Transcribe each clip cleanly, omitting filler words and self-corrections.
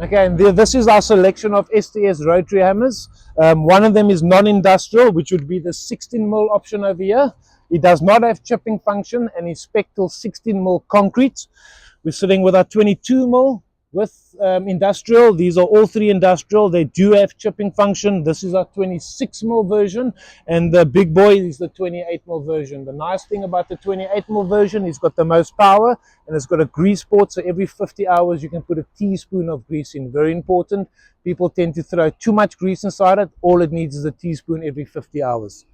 Okay, and this is our selection of STS rotary hammers. One of them is non-industrial, which would be the 16mm option over here. It does not have chipping function and is spec till 16mm concrete. We're sitting with our 22mm with industrial. These are all three industrial. They do have chipping function. This is our 26mm version, and the big boy is the 28mm version. The nice thing about the 28mm version is got the most power, and it's got a grease port, so every 50 hours you can put a teaspoon of grease in. Very important. People tend to throw too much grease inside it. All it needs is a teaspoon every 50 hours.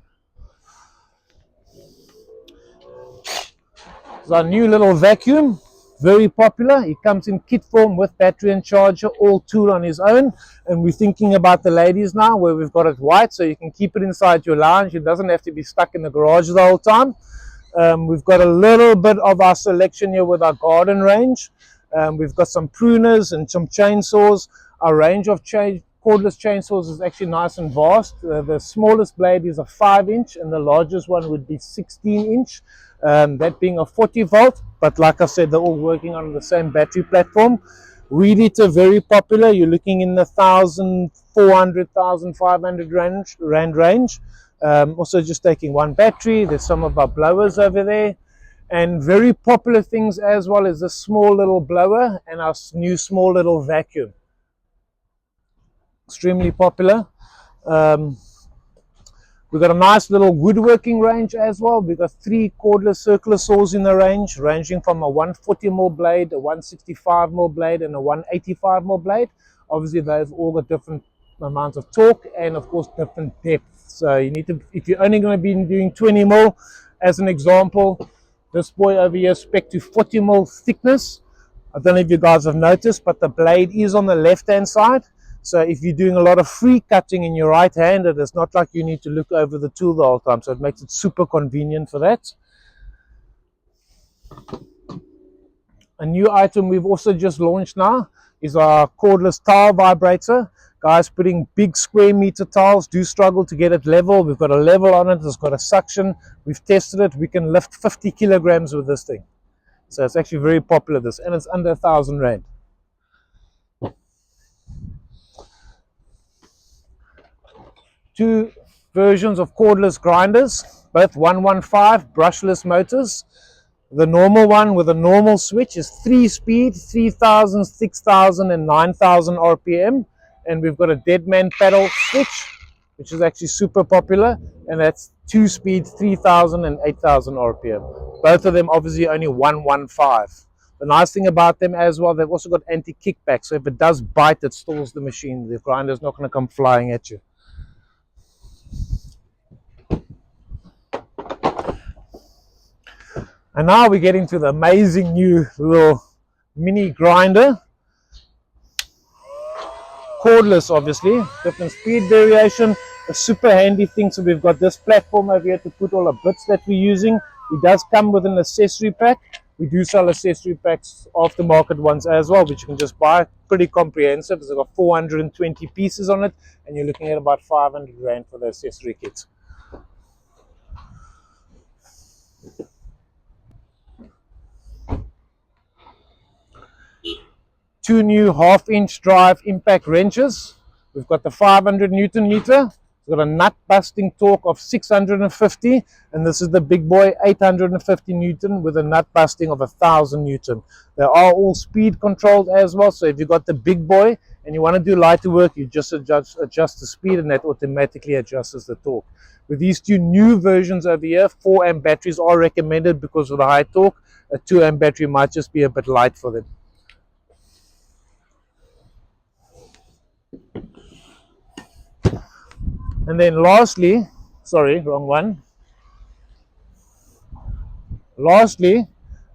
It's our new little vacuum. Very popular. It comes in kit form with battery and charger, all tool on his own. And we're thinking about the ladies now, where we've got it white, so you can keep it inside your lounge. It doesn't have to be stuck in the garage the whole time. We've got a little bit of our selection here with our garden range. We've got some pruners and some chainsaws. Our range of cordless chainsaws is actually nice and vast. The smallest blade is a 5-inch, and the largest one would be 16-inch. That being a 40 volt, but like I said, they're all working on the same battery platform. Weed eater, very popular. You're looking in the 1,400, 1,500 rand range. Also just taking one battery. There's some of our blowers over there, and very popular things as well as this small little blower and our new small little vacuum. Extremely popular. We've got a nice little woodworking range as well. We've got 3 cordless circular saws in the range, ranging from a 140mm blade, a 165mm blade, and a 185mm blade. Obviously, they've all got different amounts of torque and, of course, different depth. So you need to, if you're only going to be doing 20mm, as an example, this boy over here is spec to 40mm thickness. I don't know if you guys have noticed, but the blade is on the left-hand side. So if you're doing a lot of free cutting in your right-handed, it's not like you need to look over the tool the whole time. So it makes it super convenient for that. A new item we've also just launched now is our cordless tile vibrator. Guys putting big square meter tiles do struggle to get it level. We've got a level on it. It's got a suction. We've tested it. We can lift 50 kilograms with this thing. So it's actually very popular, this, and it's under 1,000 rand. Two versions of cordless grinders, both 115 brushless motors. The normal one with a normal switch is 3-speed, 3,000, 6,000 and 9,000 RPM. And we've got a dead man paddle switch, which is actually super popular, and that's 2-speed, 3,000 and 8,000 RPM. Both of them obviously only 115. The nice thing about them as well, they've also got anti-kickback, so if it does bite, it stalls the machine. The grinder's not going to come flying at you. And now we get into the amazing new little mini grinder. Cordless, obviously, different speed variation, a super handy thing. So we've got this platform over here to put all the bits that we're using. It does come with an accessory pack. We do sell accessory packs, aftermarket ones as well, which you can just buy. Pretty comprehensive. It's got 420 pieces on it, and you're looking at about 500 rand for the accessory kit. Two new 1/2-inch drive impact wrenches. We've got the 500 Newton meter. It's got a nut busting torque of 650, and this is the big boy 850 Newton with a nut busting of 1,000 Newton. They are all speed controlled as well, so if you've got the big boy and you want to do lighter work, you just adjust the speed, and that automatically adjusts the torque. With these two new versions over here, 4-amp batteries are recommended because of the high torque. A 2-amp battery might just be a bit light for them. And then lastly, sorry, wrong one. Lastly,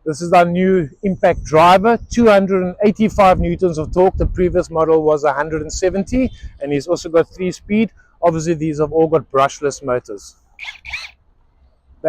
this is our new impact driver, 285 newtons of torque. The previous model was 170, and he's also got 3-speed. Obviously, these have all got brushless motors.